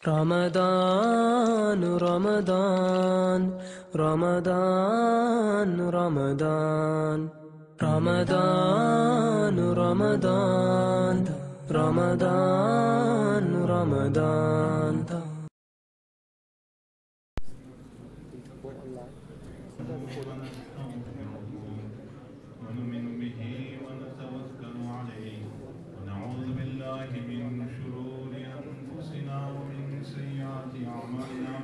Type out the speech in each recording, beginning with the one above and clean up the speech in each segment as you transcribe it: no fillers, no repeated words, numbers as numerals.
رمضان رمضان رمضان رمضان رمضان رمضان رمضان رمضان ونؤمن به ونتوكل عليه ونعوذ بالله من شرور أنفسنا ومن سيئات أعمالنا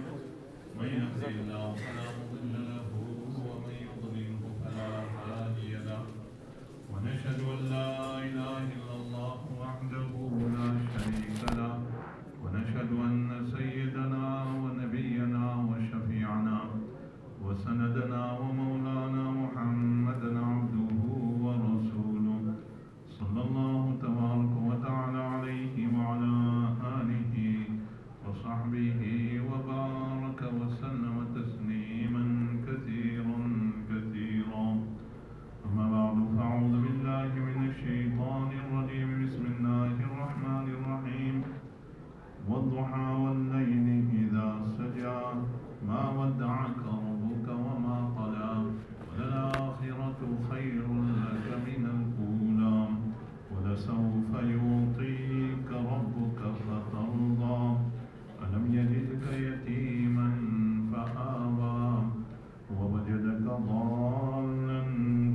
من يهده الله فلا مضل له ومن يضلله فلا هادي له ونشهد أن لا إله إلا الله وحده لا شريك له ونشهد أن سيدنا ونبينا وشفيعنا وسندنا ومولانا محمدا عبده ورسوله صلى الله تبارك وتعالى عليه وعلى آله وصحبه وبارك وسلم تسليما كثيرا كثيرا. أما بعد فأعوذ بالله من الشيطان الرجيم. بسم الله الرحمن الرحيم. والضحى والليل إذا سجى ما ودعك ربك وما قلى وللآخرة خير لك من الأولى ولسوف يعطيك ربك فترضى ألم يجدك يتيما فآوى ووجدك ضالا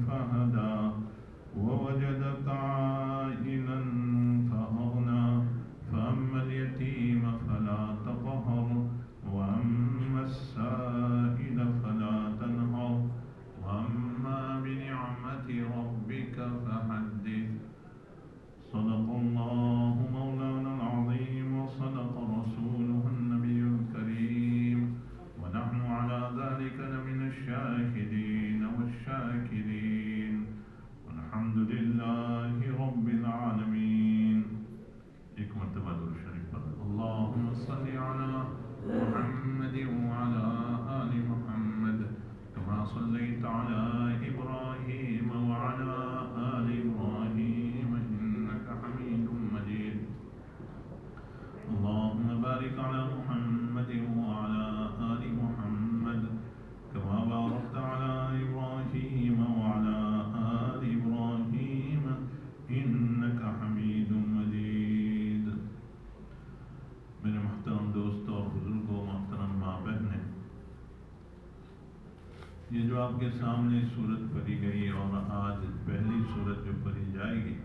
فهدى ووجدك عائلا فأغنى فأما اليتيم فلا تقهر وأما السائل فلا تنهر وأما بنعمة ربك فحدث. صدق الله مولانا العظيم وصدق رسوله النبي الكريم ونحن على ذلك لمن الشاهدين والشاكرين والحمد لله رب العالمين. ایک مرتبہ درود شریف پڑھ. اللهم صل على محمد وعلى آل محمد كما صليت على إبراهيم وعلى آل إبراهيم إنك حميد مجيد. اللهم بارك على محمد وعلى آل محمد كما باركت على إبراهيم وعلى آل إبراهيم إنك حميد مجيد. میرے محترم دوست اور بزرگوں، محترم ماں بہنیں، یہ جو آپ کے سامنے سورت پڑھی گئی اور آج پہلی سورت جو پڑھی جائے گی،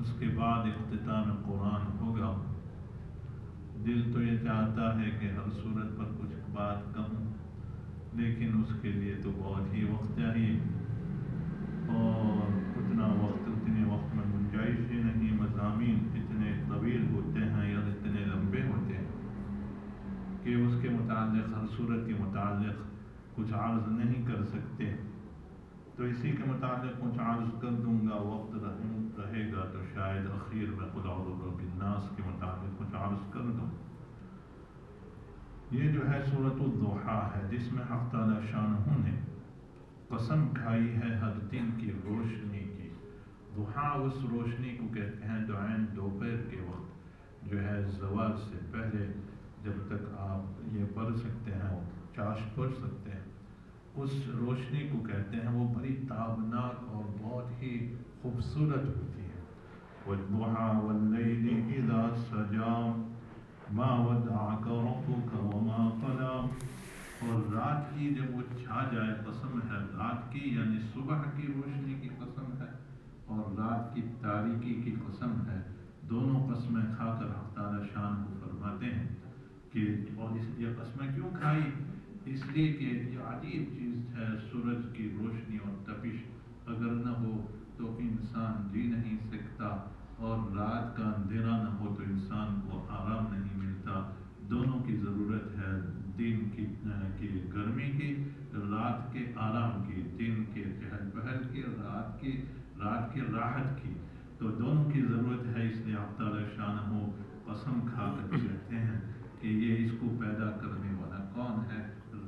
اس کے بعد اختتام قرآن ہوگا. دل تو یہ چاہتا ہے کہ ہر سورت پر کچھ بات کہوں، لیکن اس کے لیے تو بہت ہی وقت چاہیے اور اتنے وقت میں گنجائش ہی نہیں. مضامین اتنے طویل ہوتے ہیں یا اتنے لمبے ہوتے ہیں کہ اس کے متعلق ہر صورت کے متعلق کچھ عرض نہیں کر سکتے. تو اسی کے متعلق کچھ عرض کر دوں گا. وقت رہے گا تو شاید اخیر میں قل اعوذ برب الناس کے متعلق کچھ عرض کر دوں. یہ جو ہے سورۃ الضحیٰ ہے، جس میں حق تعالی شانہ نے قسم کھائی ہے ہر دن کی روشنی کی. ضحیٰ اس روشنی کو کہتے ہیں جو عین دوپہر کے وقت جو ہے زوال سے پہلے جب تک آپ یہ پڑھ سکتے ہیں، چاش پڑھ سکتے ہیں، اس روشنی کو کہتے ہیں. وہ بڑی تابناک اور بہت ہی خوبصورت ہوتی ہے. والضحیٰ واللیل اذا سجا ما ودعک ربک وما قلی. اور رات کی جب وہ چھا جائے، قسم ہے رات کی یعنی صبح کی روشنی کی قسم ہے اور رات کی تاریکی کی قسم ہے. دونوں قسمیں کھا کر حق تعالی شان کو فرماتے ہیں کہ اور یہ قسمیں کیوں کھائی؟ اس لیے کہ یہ عجیب چیز ہے. سورج کی روشنی اور تپش اگر نہ ہو تو انسان جی نہیں سکتا، اور رات کا اندھیرا نہ ہو تو انسان کو آرام نہیں ملتا. دونوں کی ضرورت ہے، دن کی گرمی کی، رات کے آرام کی، دن کے چہل پہل کی، رات کی راحت کی. تو دونوں کی ضرورت ہے. اس لیے آپ تعالی شانہ قسم کھا کر کہتے ہیں کہ یہ اس کو پیدا کرنے والا کون ہے؟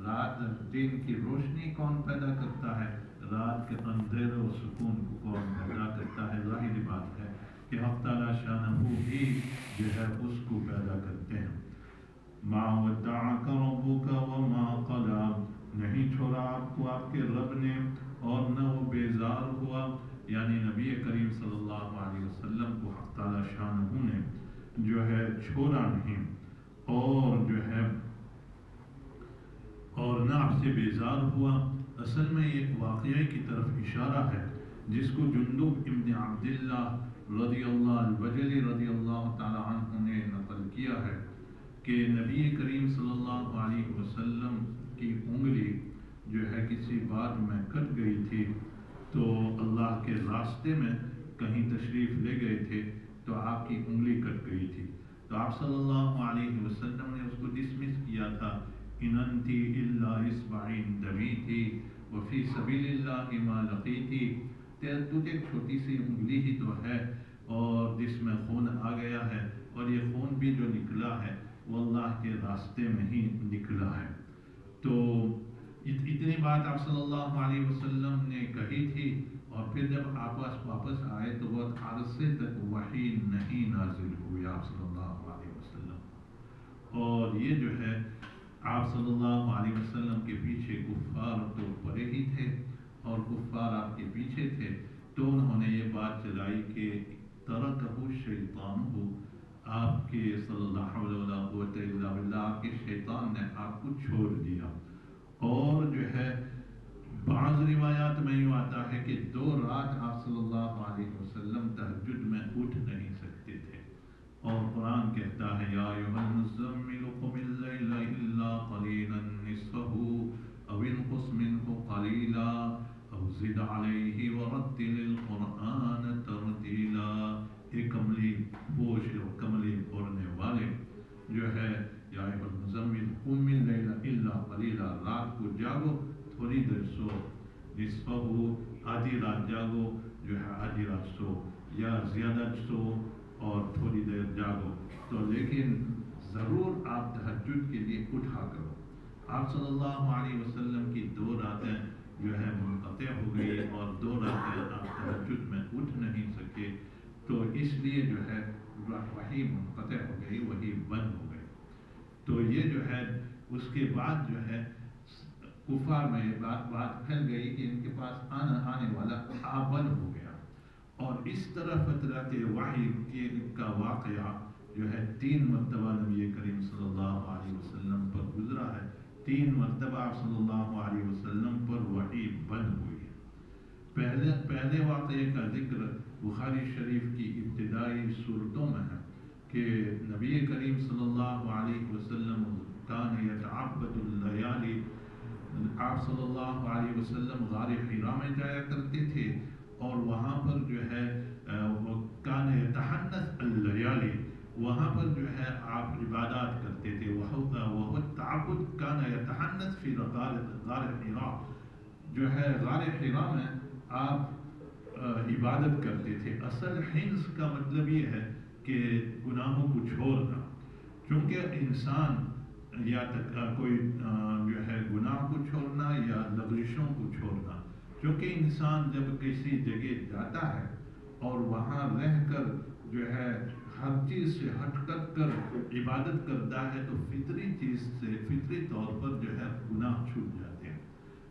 رات دن کی روشنی کون پیدا کرتا ہے؟ رات کے اندھیرے و سکون کو کون پیدا کرتا ہے؟ ظاہری بات ہے کہ حق تعالی شانہ ہی جو ہے اس کو پیدا کرتے ہیں. ما ودعک ربک وما قلی، نہیں چھوڑا آپ کو آپ کے رب نے اور نہ وہ بیزار ہوا، یعنی نبی کریم صلی اللہ علیہ وسلم کو حق تعالی شانہ نے جو ہے چھوڑا نہیں، اور جو ہے اور نہ آپ سے بیزار ہوا۔ اصل میں ایک واقعے کی طرف اشارہ ہے جس کو جندب ابن عبداللہ رضی اللہ البجلی رضی اللہ تعالی عنہ نے نقل کیا ہے کہ نبی کریم صلی اللہ علیہ وسلم کی انگلی جو ہے کسی بات میں کٹ گئی تھی، تو اللہ کے راستے میں کہیں تشریف لے گئے تھے تو آپ کی انگلی کٹ گئی تھی، تو آپ صلی اللہ علیہ وسلم نے اس کو ڈسمس کیا تھا، ان انتی الا اصبعین دمیتی وفی سبیل اللہ ما لقیتی، تجھے ایک چھوٹی سی انگلی ہی تو ہے اور جس میں خون آ گیا ہے، اور یہ خون بھی جو نکلا ہے وہ اللہ کے راستے میں ہی نکلا ہے۔ تو اتنی بات آپ صلی اللہ علیہ وسلم نے کہی تھی، اور پھر جب آپ واپس آئے تو بہت عرصے تک وحی نہیں نازل ہوئی آپ صلی اللہ علیہ وسلم، اور یہ جو ہے آپ صلی اللہ علیہ وسلم کے پیچھے کفار تو پڑے ہی تھے اور کفار آپ کے پیچھے تھے، تو انہوں نے یہ بات چلائی کہ ترکہ شیطانہ، آپ کے صلی اللہ علیہ وسلم آپ کے شیطان نے آپ کو چھوڑ دیا، اور جو ہے بعض روایات میں یوں آتا ہے کہ 2 رات آپ صلی اللہ علیہ وسلم تہجد میں اٹھ نہیں سکتے تھے، اور قرآن کہتا ہے یا ایھا المزمل قم اللیل الا قلیلا نصفہ او انقص منہ قلیلا او زد علیہ ورتل القرآن ترتیلا۔ ایک کملی پوش اور کملی اوڑھنے والے جو ہے یا ایھا المزمل قم اللیل الا قلیلا، رات کو جاگو تھوڑی دیر سو، نصفہ آدھی رات جاگو جو ہے آدھی رات سو، یا زیادہ سو اور تھوڑی دیر جاگو، تو لیکن ضرور آپ تہجد کے لیے اٹھا کرو۔ آپ صلی اللہ علیہ وسلم کی 2 راتیں جو ہے منقطع ہو گئی، اور 2 راتیں آپ تہجد میں اٹھ نہیں سکے، تو اس لیے جو ہے وحی منقطع ہو گئی، وحی بند ہو گئی۔ تو یہ جو ہے اس کے بعد جو ہے کفار میں بات پھیل گئی کہ ان کے پاس آنے والا بند ہو گیا، اور اس طرح فترت وحی کا واقعہ جو ہے 3 مرتبہ نبی کریم صلی اللہ علیہ وسلم پر گزرا ہے، 3 مرتبہ آپ صلی اللہ علیہ وسلم پر وحی بند ہوئی ہے۔ پہلے واقعے کا ذکر بخاری شریف کی ابتدائی صورتوں میں ہے کہ نبی کریم صلی اللہ علیہ وسلم کان یتعبد اللیالی، آپ صلی اللہ علیہ وسلم غار حرا میں جایا کرتے تھے، اور وہاں پر جو ہے کان یتحنث اللیالی، وہاں پر جو ہے آپ عبادات کرتے تھے، وہ تعبد کان یتحنث فی غار حرا، جو ہے غار حرا میں آپ عبادت کرتے تھے۔ اصل حنث کا مطلب یہ ہے کہ گناہوں کو چھوڑنا، چونکہ انسان یا کوئی جو ہے گناہ کو چھوڑنا یا لغزشوں کو چھوڑنا، چونکہ انسان جب کسی جگہ جاتا ہے اور وہاں رہ کر جو ہے ہر چیز سے ہٹ کر عبادت کرتا ہے، تو فطری چیز سے فطری طور پر جو ہے گناہ چھوٹ جاتے ہیں۔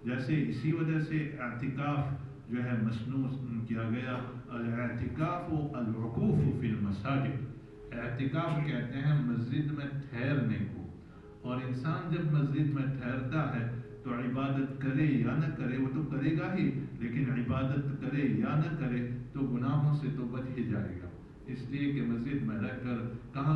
جیسے اسی وجہ سے اعتکاف جو ہے مصنوع کیا گیا، الاعتکاف الوقوف فی المساجد، اعتکاف کہتے ہیں مسجد میں ٹھہرنے کو، اور انسان جب مسجد میں ٹھہرتا ہے تو عبادت کرے یا نہ کرے، وہ تو کرے گا ہی، لیکن عبادت کرے یا نہ کرے تو گناہوں سے تو بچ ہی جائے گا، اس لیے کہ مسجد میں رہ کر کہاں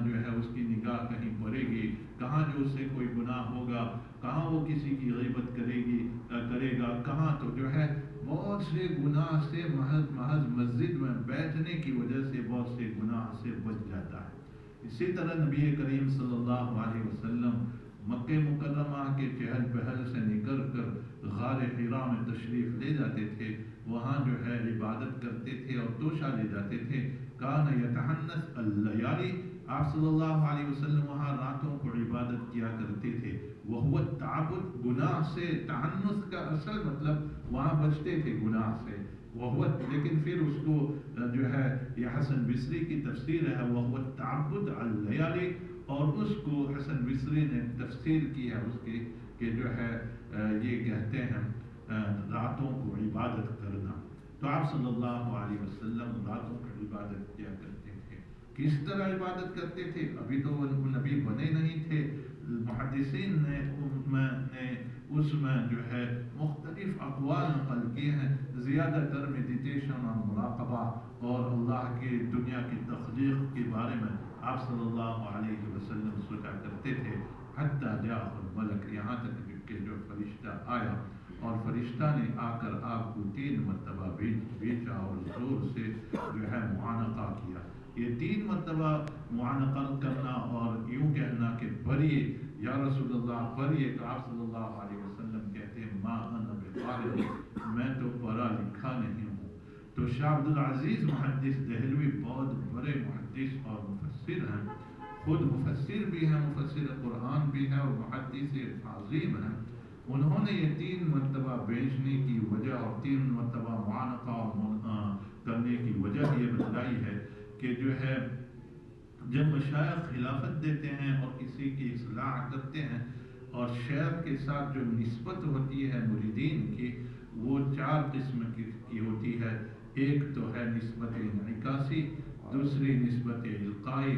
جو ہے اس کی نگاہ کہیں پڑے گی، کہاں جو اس سے کوئی گناہ ہوگا، کہاں وہ کسی کی غیبت کرے گا، کہاں تو جو ہے بہت سے گناہ سے محض مسجد میں بیٹھنے کی وجہ سے بہت سے گناہ سے بچ جاتا ہے۔ اسی طرح نبی کریم صلی اللہ علیہ وسلم مکہ مکرمہ کے چہل پہل سے نکل کر غار حرا میں تشریف لے جاتے تھے، وہاں جو ہے عبادت کرتے تھے اور توشہ لے جاتے تھے۔ کان یتحنث اللیالی، آپ صلی اللہ علیہ وسلم وہاں راتوں کو عبادت کیا کرتے تھے۔ وہ تعبد، گناہ سے، تحنث کا اصل مطلب وہاں بچتے تھے گناہ سے، لیکن پھر اس کو جو ہے یہ حسن بصری کی تفسیر ہے وهو التعبد على الليالي، اور اس کو حسن بصری نے تفسیر کی ہے اس کی کہ جو ہے یہ کہتے ہیں راتوں کو عبادت کرنا۔ تو آپ صلی اللہ علیہ وسلم راتوں کو عبادت کیا کرتے تھے۔ کس طرح عبادت کرتے تھے؟ ابھی تو وہ نبی بنے نہیں تھے۔ محدثین نے اس میں جو ہے مختلف اقوال نقل کیے ہیں، زیادہ تر میڈیٹیشن اور مراقبہ اور اللہ کی دنیا کی تخلیق کے بارے میں آپ صلی اللہ علیہ وسلم سوچا کرتے تھے، حتیٰ جاء الملک، یہاں تک کہ جو فرشتہ آیا، اور فرشتہ نے آ کر آپ کو 3 مرتبہ بھیجا اور زور سے جو ہے معانقہ کیا۔ یہ 3 مرتبہ معانقہ کرنا اور یوں کہنا کہ بھریے یا رسول اللہ بھریے، تو آپ صلی اللہ علیہ وسلم کہتے ہیں ما انا بقارئ، میں تو پڑھا لکھا نہیں ہوں۔ تو شاہ عبدالعزیز محدث دہلوی بہت بڑے محدث اور مفسر ہیں، خود مفسر بھی ہیں، مفسر قرآن بھی ہے اور محدث عظیم ہیں۔ انہوں نے یہ 3 مرتبہ بیچنے کی وجہ اور 3 مرتبہ معانقہ کرنے کی وجہ یہ بتلائی ہے کہ جو ہے جب مشائخ خلافت دیتے ہیں اور کسی کی اصلاح کرتے ہیں اور شیخ کے ساتھ جو نسبت ہوتی ہے مریدین کی، وہ 4 قسم کی ہوتی ہے۔ ایک تو ہے نسبت انعکاسی، دوسری نسبت القائی،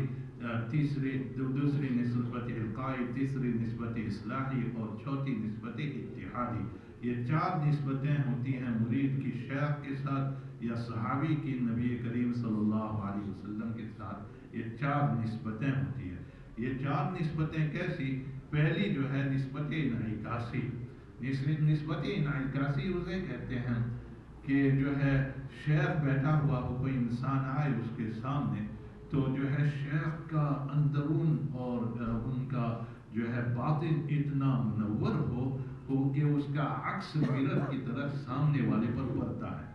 دوسری نسبت القائی، تیسری نسبت اصلاحی اور چوتھی نسبت اتحادی۔ یہ 4 نسبتیں ہوتی ہیں مرید کی شیخ کے ساتھ یا صحابی کی نبی کریم صلی اللہ علیہ وسلم کے ساتھ، یہ 4 نسبتیں ہوتی ہیں۔ یہ 4 نسبتیں کیسی؟ پہلی جو ہے نسبت انعکاسی۔ نسبت انعکاسی اسے کہتے ہیں کہ جو ہے شیخ بیٹھا ہوا ہو، کوئی انسان آئے اس کے سامنے، تو جو ہے شیخ کا اندرون اور ان کا جو ہے باطن اتنا منور ہو کہ اس کا عکس مرر کی طرح سامنے والے پر پڑتا ہے۔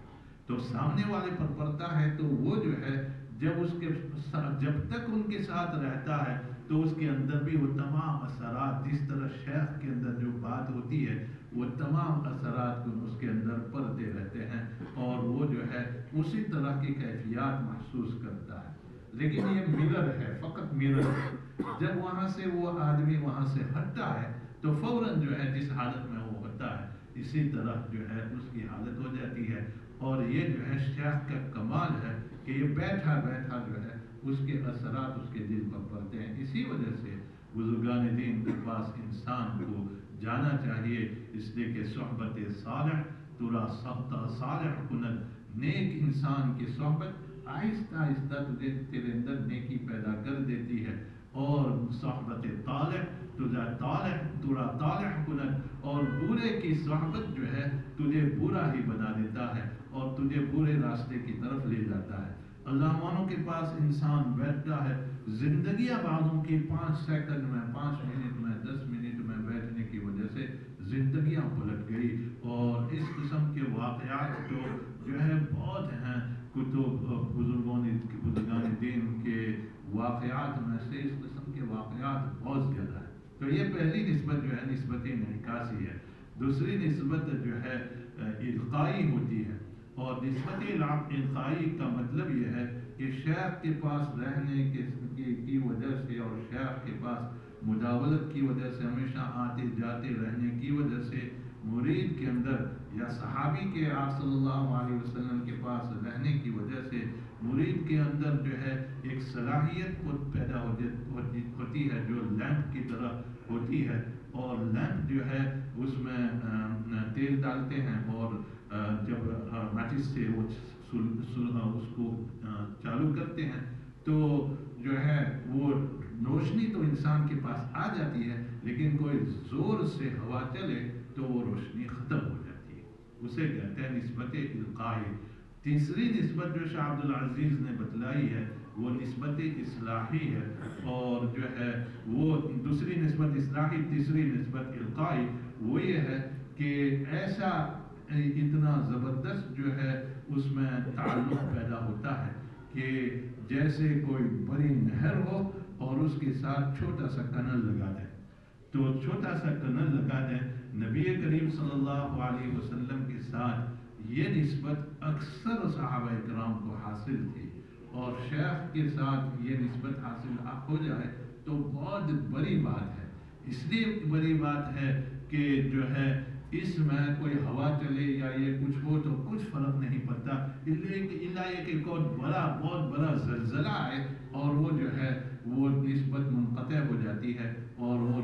تو سامنے والے پر پڑتا ہے تو وہ جو ہے جب تک ان کے ساتھ رہتا ہے تو اس کے اندر بھی وہ تمام اثرات، جس طرح شیخ کے اندر جو بات ہوتی ہے وہ تمام اثرات اس کے اندر پڑتے رہتے ہیں اور وہ جو ہے اسی طرح کی کیفیات محسوس کرتا ہے۔ لیکن یہ مرر ہے، فقط مرر ہے۔ جب وہاں سے وہ آدمی وہاں سے ہٹتا ہے تو فوراً جو ہے جس حالت میں وہ ہوتا ہے اسی طرح جو ہے اس کی حالت ہو جاتی ہے۔ اور یہ جو ہے شیخ کا کمال ہے کہ یہ بیٹھا بیٹھا جو ہے اس کے اثرات اس کے دل پر پڑتے ہیں۔ اسی وجہ سے بزرگان دین کے پاس انسان کو جانا چاہیے، اس لیے کہ صحبت صالح ترا صالح کند، نیک انسان کی صحبت آہستہ آہستہ تجھے تیرے اندر نیکی پیدا کر دیتی ہے، اور صحبت طالح ترا طالح کند، اور برے کی صحبت جو ہے تجھے برا ہی بنا دیتا ہے اور تجھے برے راستے کی طرف لے جاتا ہے۔ اللہ والوں کے پاس انسان بیٹھتا ہے، زندگیاں بعضوں کی 5 سیکنڈ میں، 5 منٹ میں، 10 منٹ میں بیٹھنے کی وجہ سے زندگیاں پلٹ گئی، اور اس قسم کے واقعات جو ہے بہت ہیں۔ بزرگان دین کے واقعات میں سے اس قسم کے واقعات بہت زیادہ ہیں۔ تو یہ پہلی نسبت جو ہے نسبت انعکاسی ہے۔ دوسری نسبت جو ہے القائی ہوتی ہے، اور نسبت القائی کا مطلب یہ ہے کہ شیخ کے پاس رہنے کی وجہ سے اور شیخ کے پاس مداولت کی وجہ سے، ہمیشہ آتے جاتے رہنے کی وجہ سے، مرید کے اندر یا صحابی کے آپ صلی اللہ علیہ وسلم کے پاس رہنے کی وجہ سے مرید کے اندر جو ہے ایک صلاحیت پیدا ہوتی ہے جو لیمپ کی طرح ہوتی ہے، اور لیمپ جو ہے اس میں تیل ڈالتے ہیں اور جب ماچس سے وہ اس کو چالو کرتے ہیں تو جو ہے وہ روشنی تو انسان کے پاس آ جاتی ہے، لیکن کوئی زور سے ہوا چلے تو وہ روشنی ختم ہو جاتی ہے، اسے کہتے ہیں نسبت القائی۔ تیسری نسبت جو شاہ عبدالعزیز نے بتلائی ہے وہ نسبت اصلاحی ہے، اور جو ہے وہ دوسری نسبت اصلاحی، تیسری نسبت القائی، وہ یہ ہے کہ ایسا اتنا زبردست جو ہے اس میں تعلق پیدا ہوتا ہے کہ جیسے کوئی بڑی نہر ہو اور اس کے ساتھ چھوٹا سا کنل لگا دیں، تو چھوٹا سا کنل لگا دیں۔ نبی کریم صلی اللہ علیہ وسلم کے ساتھ یہ نسبت اکثر صحابہ کرام کو حاصل تھی، اور شیخ کے ساتھ یہ نسبت حاصل ہو جائے تو بہت بڑی بات ہے۔ اس لیے بڑی بات ہے کہ جو ہے اس میں کوئی ہوا چلے یا یہ کچھ ہو تو کچھ فرق نہیں پڑتا، اللہ یہ کہ بہت بڑا زلزلہ آئے اور وہ جو ہے وہ نسبت منقطع ہو جاتی ہے اور وہ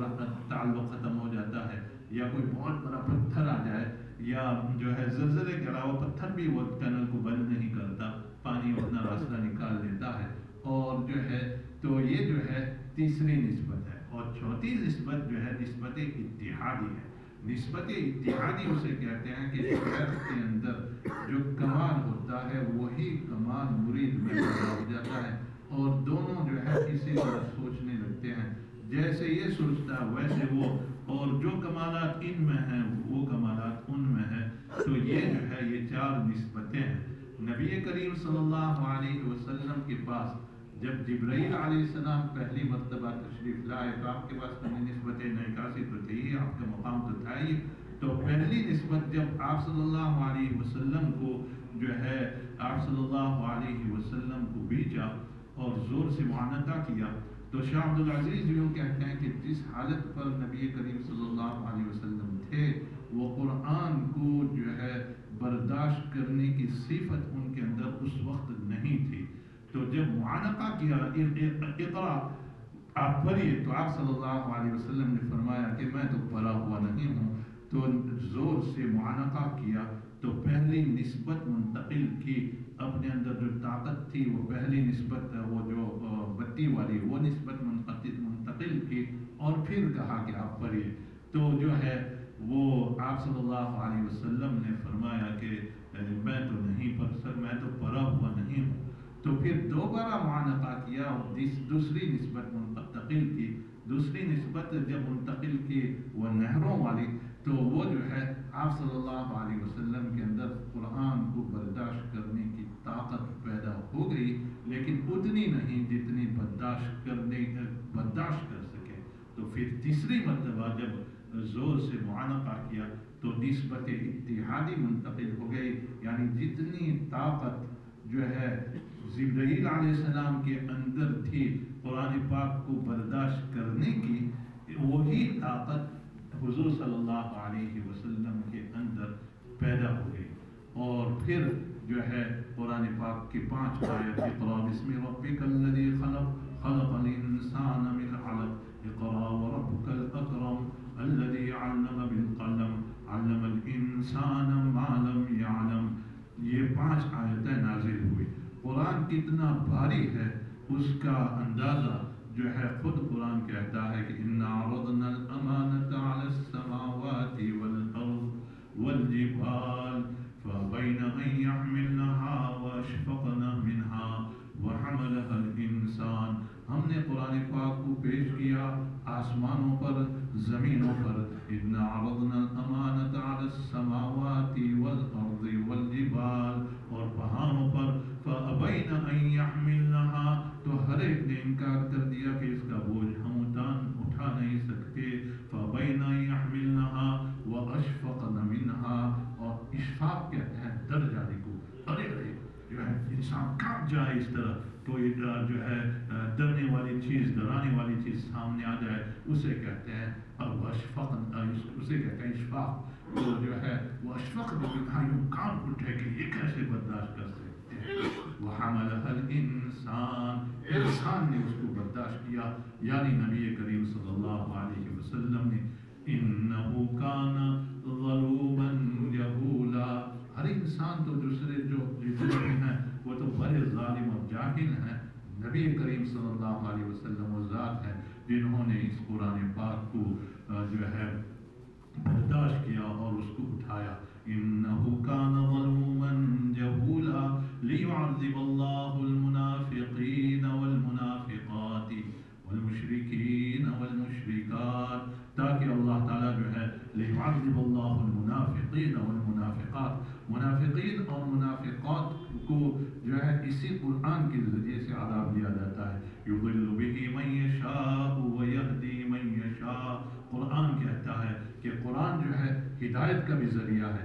تعلق ختم ہو جاتا ہے، یا کوئی بہت بڑا پتھر آ جائے یا جو ہے زلزلے کے علاوہ پتھر بھی وہ ٹنل کو بند نہیں کرتا، پانی اپنا راستہ نکال لیتا ہے، اور جو ہے تو یہ جو ہے تیسری نسبت ہے۔ اور چوتھی نسبت جو ہے نسبت اتحادی ہے۔ نسبت اتحادی اسے کہتے ہیں کہ شیخ کے اندر جو کمال ہوتا ہے وہی کمال مرید میں پیدا ہو جاتا ہے، اور دونوں جو ہے اسی طرح سوچنے لگتے ہیں، جیسے یہ سوچتا ہے ویسے وہ، اور جو کمالات ان میں ہیں وہ کمالات ان میں ہیں۔ تو یہ جو ہے یہ چار نسبتیں ہیں۔ نبی کریم صلی اللہ علیہ وسلم کے پاس جب جبرائیل علیہ السلام پہلی مرتبہ تشریف لائے تو آپ کے پاس نسبت نعکاسی تو تھی ہی، آپ کا مقام تو تھا ہی، تو پہلی نسبت جب آپ صلی اللہ علیہ وسلم کو جو ہے آپ صلی اللہ علیہ وسلم کو بھیجا اور زور سے معانقہ کیا، تو شاہ عبدالعزیز یوں کہتے ہیں کہ جس حالت پر نبی کریم صلی اللہ علیہ وسلم تھے وہ قرآن کو جو ہے برداشت کرنے کی صفت ان کے اندر اس وقت نہیں تھی۔ تو جب معانقہ کیا اقرا آپ پڑھیے، تو آپ صلی اللہ علیہ وسلم نے فرمایا کہ میں تو پڑھا ہوا نہیں ہوں، تو زور سے معانقہ کیا تو پہلی نسبت منتقل کی، اپنے اندر جو طاقت تھی وہ پہلی نسبت وہ جو بتی والی وہ نسبت منتقل کی، اور پھر کہا کہ آپ پڑھیے، تو جو ہے وہ آپ صلی اللہ علیہ وسلم نے فرمایا کہ میں تو نہیں پڑھ سکتا، میں تو پڑھا ہوا نہیں ہوں، تو پھر دوبارہ معانقہ کیا اور دوسری نسبت منتقل کی، دوسری نسبت جب منتقل کی وہ نہروں والی، تو وہ جو ہے آپ صلی اللہ علیہ وسلم کے اندر قرآن کو برداشت کرنے کی طاقت پیدا ہو گئی، لیکن اتنی نہیں جتنی برداشت کر سکے۔ تو پھر تیسری مرتبہ جب زور سے معانقہ کیا تو نسبت اتحادی منتقل ہو گئی، یعنی جتنی طاقت جو ہے جبرائیل علیہ السلام کے اندر تھی قرآن پاک کو برداشت کرنے کی، وہی طاقت حضور صلی اللہ علیہ وسلم کے اندر پیدا ہو گئی، اور پھر جو ہے قرآن پاک کی 5 آیت، اقرأ بسم ربک الذی خلق خلق الانسان من علق اقرأ وربک الاکرم الذی علم بالقلم علم الانسان ما لم يعلم، یہ 5 آیتیں نازل ہوئی۔ قرآن کتنا بھاری ہے اس کا اندازہ جو ہے خود قرآن کہتا ہے کہ اِنَّا عَرَضْنَا الْأَمَانَةَ عَلَى السَّمَاوَاتِ وَالْأَرْضِ وَالْجِبَالِ فَأَبَيْنَ أَن يَحْمِلْنَهَا وَأَشْفَقْنَ مِنْهَا وَحَمَلَهَا الْإِنسَانُ، ہم نے قرآن پاک کو پیش کیا آسمانوں پر زمینوں پر، اِنَّا عَرَضْنَا الْأَمَانَةَ عَلَى السَّمَاوَاتِ وَالْأَرْضِ وَالْجِبَالِ، اور پہاڑوں پر، فَأَبَيْنَ أَن يَحْمِلْنَهَا، تو ہر ایک نے انکار کر دیا کہ اس کا بوجھ ہم اٹھا نہیں سکتے، فَأَبَيْنَ أَن يَحْمِلْنَهَا وَأَشْفَقْنَ مِنْهَا، اور اشفاق کہتے ہیں ڈر جانے کو، ارے جو ہے انسان کانپ جائے، اس طرح کوئی جو ہے ڈرنے والی چیز ڈرانے والی چیز سامنے آ جائے اسے کہتے ہیں اسے کہتے ہیں اشفاق، تو جو ہے وہ اشفق یوں کانپ اٹھے کہ یہ کیسے برداشت کر سکتے ہیں۔ وَحَمَلَهَا الْإِنسَانُ، انسان نے اس کو برداشت کیا، یعنی نبی کریم صلی اللہ علیہ وسلم نے، إِنَّهُ كَانَ ظَلُومًا جَهُولًا، ہر انسان تو دوسرے جو جتنے ہیں وہ تو بڑے ظالم اور جاہل ہیں، نبی کریم صلی اللہ علیہ وسلم وہ ذات ہے جنہوں نے اس قرآن پاک کو جو ہے برداشت کیا اور اس کو اٹھایا۔ إِنَّهُ كَانَ ظَلُومًا جَهُولًا لِيُعَذِّبَ اللَّهُ الْمُنَافِقِينَ وَالْمُنَافِقَاتِ وَالْمُشْرِكِينَ وَالْمُشْرِكَاتِ، تاکہ اللہ تعالیٰ جو ہے لِيُعَذِّبَ اللَّهُ الْمُنَافِقِينَ وَالْمُنَافِقَاتِ، منافقین اور منافقات کو جو ہے اسی قرآن کے ذریعے سے عذاب دیا جاتا ہے۔ يُضِلُّ بِهِ مَن يَشَاءُ وَيَهْدِي مَن يَشَاءُ، قرآن کہتا ہے کہ قرآن جو ہے ہدایت کا بھی ذریعہ ہے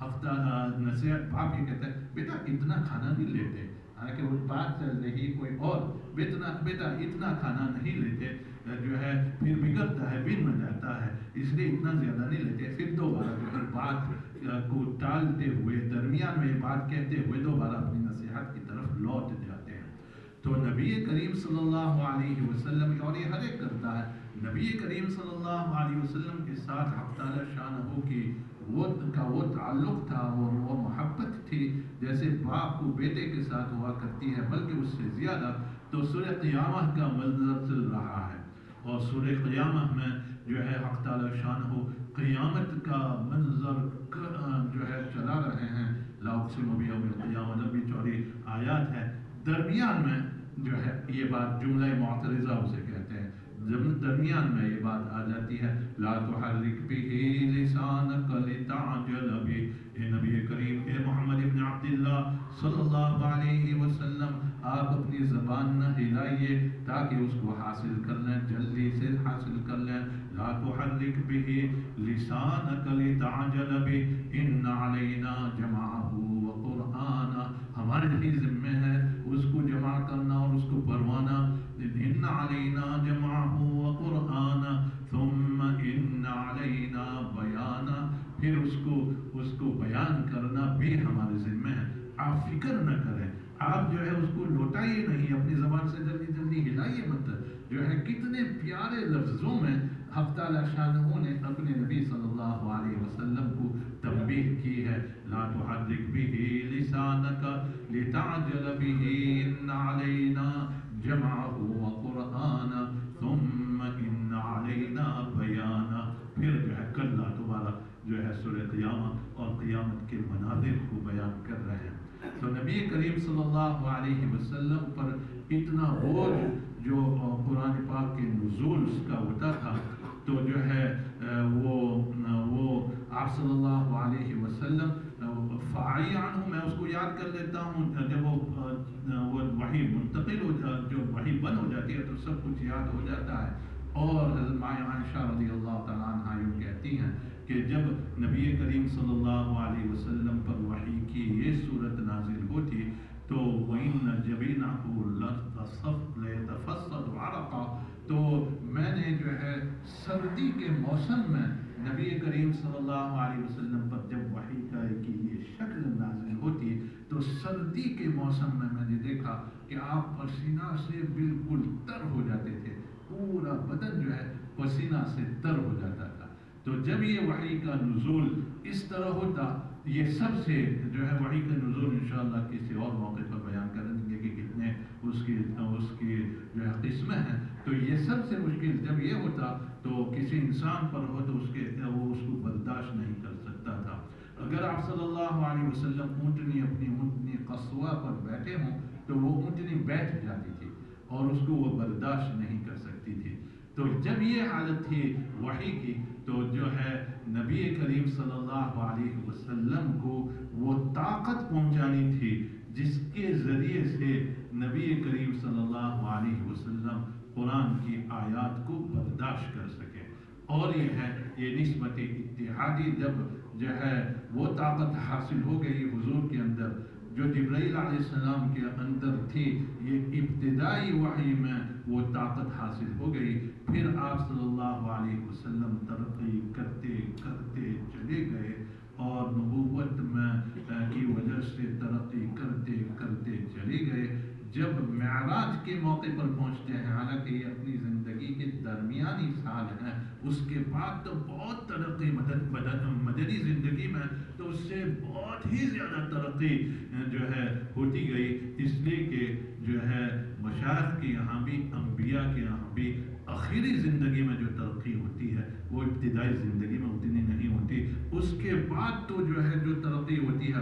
ہفتہ نصیحت باپ یہ کہتا ہے بیٹا اتنا کھانا نہیں لیتے، حالانکہ وہ بات چل رہی کوئی اور، بیٹا اتنا کھانا نہیں لیتے، جو ہے پھر بگڑتا ہے، بن جاتا ہے، اس لیے اتنا زیادہ نہیں لیتے. پھر دوبارہ جو ہے بات کو ٹالتے ہوئے درمیان میں بات کہتے ہوئے دوبارہ اپنی نصیحت کی طرف لوٹ جاتے ہیں. تو نبی کریم صلی اللہ علیہ وسلم، اور یہ ہر ایک کرتا ہے، نبی کریم صلی اللہ علیہ وسلم کے ساتھ حق تعالی شانہ کی وہ تعلق تھا اور وہ محبت تھی جیسے باپ کو بیٹے کے ساتھ ہوا کرتی ہے، بلکہ اس سے زیادہ. تو سورہ قیامہ کا منظر چل رہا ہے، اور سورہ قیامہ میں جو ہے حق تعالی شانہ قیامت کا منظر جو ہے چلا رہے ہیں. لا اقسم بیوم القیامہ، لمبی چوڑی آیات ہے. درمیان میں جو ہے یہ بات جملہ معترضہ اسے کہتے ہیں، درمیان میں یہ بات آ جاتی ہے لا تحرک بہ لسانک لتعجل بہ. اے نبی کریم، اے محمد ابن عبداللہ صلی اللہ علیہ وسلم، آپ اپنی زبان نہ ہلائیے تاکہ اس کو حاصل کر لیں، جلدی سے حاصل کر لیں. لا تحرک بہ لسانک لتعجل بہ ان علینا جمعہ وقرآنہ. ہمارے ہی ذمہ ہے اس کو جمع کرنا اور اس کو پروانا. ان علینا جمعہ وقرآنہ ثم ان علینا بیانہ. پھر اس کو بیان کرنا بھی ہمارے ذمہ ہے. آپ فکر نہ کریں، آپ جو ہے اس کو لوٹائیے نہیں، اپنی زبان سے جلدی جلدی ہلائیے مت. جو ہے کتنے پیارے لفظوں میں حق تعالی شانہ نے اپنے نبی صلی اللہ علیہ وسلم کو تنبیہ کی ہے. لا تحرک بہ لسانک لتعجل بہ ان علینا جمعہ وقرآنہ ثم ان علینا بیانہ. پھر جو ہے کل دوبارہ جو ہے سورہ قیامہ اور قیامت کے مناظر کو بیان کر رہے ہیں. تو نبی کریم صلی اللہ علیہ وسلم پر اتنا بوجھ جو قرآن پاک کے نزول اس کا ہوتا تھا، تو جو ہے وہ آپ صلی اللہ علیہ وسلم فاعی عنہ، میں اس کو یاد کر لیتا ہوں، جب وہ وحی منتقل ہو جو وحی بند ہو جاتی ہے تو سب کچھ یاد ہو جاتا ہے. اور حضرت مائیں عائشہ رضی اللہ تعالیٰ عنہا یوں کہتی ہیں کہ جب نبی کریم صلی اللہ علیہ وسلم پر وحی کی یہ صورت نازل ہوتی تو وَإِنَّ جَبِينَهُ لَيَتَفَصَّلُ عَرَقًا، تو میں نے جو ہے سردی کے موسم میں نبی کریم صلی اللہ علیہ وسلم پر جب وحی کی یہ شکل نازل ہوتی تو سردی کے موسم میں نے دیکھا کہ آپ پسینہ سے بالکل تر ہو جاتے تھے، پورا بدن جو ہے پسینہ سے تر ہو جاتا تھا. تو جب یہ وحی کا نزول اس طرح ہوتا، یہ سب سے جو ہے وحی کا نزول انشاءاللہ کسی اور موقع پر بیان کریں گے کہ کتنے اس کی جو ہے قسمیں ہیں. تو یہ سب سے مشکل جب یہ ہوتا تو کسی انسان پر ہو تو وہ اس کو برداشت نہیں کر سکتا تھا. اگر آپ صلی اللہ علیہ وسلم اپنی قصوہ پر بیٹھے ہوں تو وہ اونٹنی بیٹھ جاتی تھی اور اس کو وہ برداشت نہیں کر سکتی تھی. تو جب یہ حالت تھی وحی کی تو جو ہے نبی کریم صلی اللہ علیہ وسلم کو وہ طاقت پہنچانی تھی جس کے ذریعے سے نبی کریم صلی اللہ علیہ وسلم قرآن کی آیات کو برداشت کر سکے. اور یہ ہے یہ نسبت اتحادی، جب جو ہے وہ طاقت حاصل ہو گئی حضور کے اندر جو جبرائیل علیہ السلام کے اندر تھی، یہ ابتدائی وحی میں وہ طاقت حاصل ہو گئی. پھر آپ صلی اللہ علیہ وسلم ترقی کرتے کرتے چلے گئے اور نبوت میں کی وجہ سے ترقی کرتے کرتے چلے گئے. جب معراج کے موقع پر پہنچتے ہیں، حالانکہ یہ اپنی زندگی کے درمیانی سال ہیں، اس کے بعد تو بہت ترقی مدنی زندگی میں تو اس سے بہت ہی زیادہ ترقی جو ہے ہوتی گئی. اس لیے کہ جو ہے مشائخ کے یہاں بھی، انبیاء کے یہاں بھی آخری زندگی میں جو ترقی ہوتی ہے وہ ابتدائی زندگی میں اتنی نہیں ہوتی. اس کے بعد تو جو ہے جو ترقی ہوتی ہے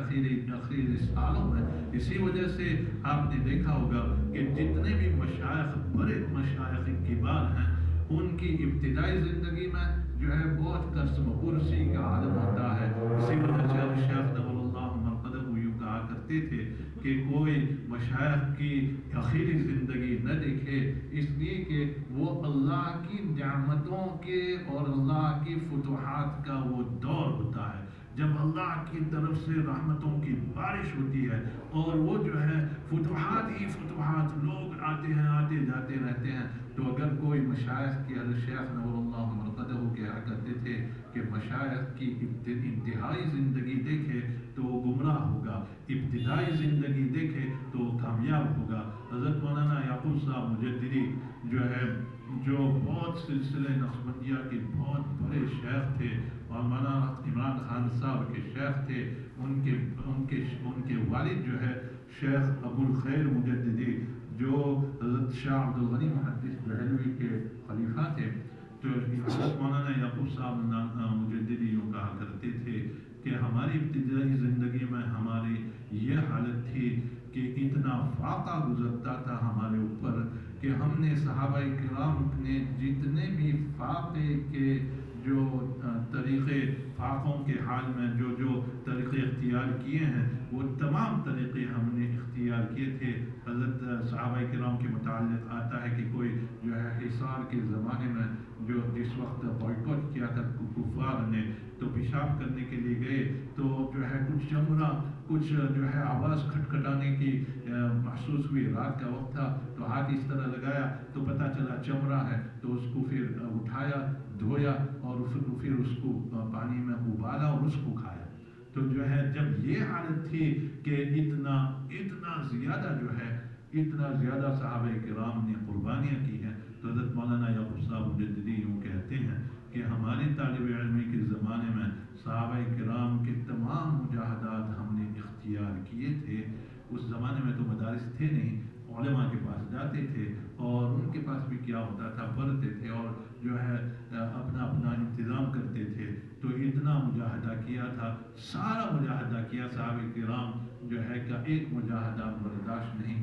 آخری سالوں میں. اسی وجہ سے آپ نے دیکھا ہوگا کہ جتنے بھی مشائخ بڑے مشائخ کبار ہیں ان کی ابتدائی زندگی میں جو ہے بہت قسم کرسی کا عالم ہوتا ہے. اسی وجہ سے شیخ نور اللہ مرقدہ یوں کہا کرتے تھے کہ کوئی مشائخ کی آخری زندگی نہ دیکھے، اس لیے کہ وہ اللہ کی نعمتوں کے اور اللہ کی فتوحات کا وہ دور ہوتا ہے جب اللہ کی طرف سے رحمتوں کی بارش ہوتی ہے اور وہ جو ہے فتوحات ہی فتوحات، لوگ آتے ہیں آتے جاتے رہتے ہیں، تو اگر کوئی مشائخ کی حضرت شیخ نور اللہ مرقدہ کہا کرتے تھے کہ مشائخ کی انتہائی زندگی دیکھے تو وہ گمراہ ہوگا، ابتدائی زندگی دیکھے تو وہ کامیاب ہوگا۔ حضرت مولانا یعقوب صاحب مجددی جو ہے، جو بہت سلسلہ نقشبندیہ کے بہت بڑے شیخ تھے، اور مولانا عمران خان صاحب کے شیخ تھے، ان کے والد جو ہے شیخ ابو الخیر مجددی، جو حضرت شاہ عبد الغنی محدث بریلوی کے خلیفہ تھے، تو حضرت مولانا یعقوب صاحب مجددی یوں کہا کرتے تھے کہ ہماری ابتدائی زندگی میں ہماری یہ حالت تھی کہ اتنا فاقہ گزرتا تھا ہمارے اوپر کہ ہم نے صحابہ کرام نے جتنے بھی فاقے کے جو طریقے، فاقوں کے حال میں جو طریقے اختیار کیے ہیں، وہ تمام طریقے ہم نے اختیار کیے تھے۔ حضرت صحابہ کرام کے متعلق آتا ہے کہ کوئی جو ہے حصار کے زمانے میں جس وقت بائیکاٹ کیا تھا کفار نے، تو پیشاب کرنے کے لیے گئے تو جو ہے کچھ چمڑا، کچھ جو ہے آواز کھٹکھٹانے کی محسوس ہوئی، رات کا وقت تھا، تو ہاتھ اس طرح لگایا تو پتہ چلا چمڑا ہے، تو اس کو پھر اٹھایا، دھویا اور پھر اس کو پانی میں ابالا اور اس کو کھایا۔ تو جو ہے جب یہ حالت تھی کہ اتنا زیادہ جو ہے، اتنا زیادہ صحابہ کرام نے قربانیاں کی ہیں، تو حضرت مولانا یعقوب صاحب مجددی یوں کہتے ہیں کہ ہمارے طالب علمی کے زمانے میں صحابہ کرام کے تمام مجاہدات ہم نے اختیار کیے تھے۔ اس زمانے میں تو مدارس تھے نہیں، علماء کے پاس جاتے تھے اور ان کے پاس بھی کیا ہوتا تھا، پڑھتے تھے اور جو ہے اپنا انتظام کرتے تھے۔ تو اتنا مجاہدہ کیا تھا، سارا مجاہدہ کیا، صحابہ کرام جو ہے کہ ایک مجاہدہ برداشت نہیں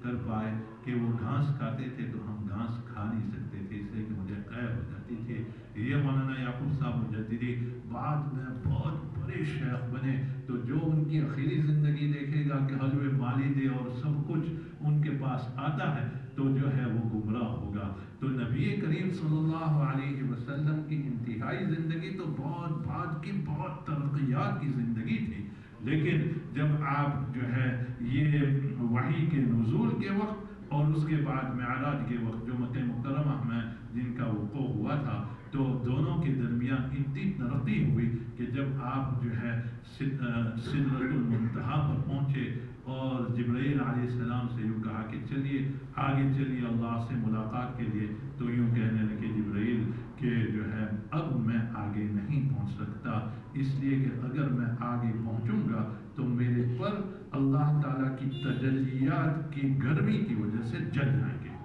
کر پائے کہ وہ گھاس کھاتے تھے تو ہم گھاس کھا نہیں سکتے تھے، اس لیے کہ مجھے قید ہو جاتی تھی۔ یہ مولانا یعقوب صاحب مجددی بعد میں بہت بڑے شیخ بنے، تو جو ان کی آخری زندگی دیکھے گا کہ حلوے مالدے اور سب کچھ ان کے پاس آتا ہے تو جو ہے وہ گمراہ ہوگا۔ تو نبی کریم صلی اللہ علیہ وسلم کی انتہائی زندگی تو بہت بعد کی بہت ترقیات کی زندگی تھی، لیکن جب آپ جو ہے یہ وحی کے نزول کے وقت اور اس کے بعد معراج کے وقت جو مکہ مکرمہ میں جن کا وقوع ہوا تھا، تو دونوں کے درمیان اتنی ترقی ہوئی کہ جب آپ جو ہے سدرۃ المنتہا پر پہنچے اور جبرائیل علیہ السلام سے یوں کہا کہ چلیے آگے چلیے اللہ سے ملاقات کے لیے، تو یوں کہنے لگے جبرائیل کہ جو ہے اب میں آگے نہیں پہنچ سکتا، اس لیے کہ اگر میں آگے پہنچوں گا تو میرے پر اللہ تعالیٰ کی تجلیات کی گرمی کی وجہ سے جل جائیں گے،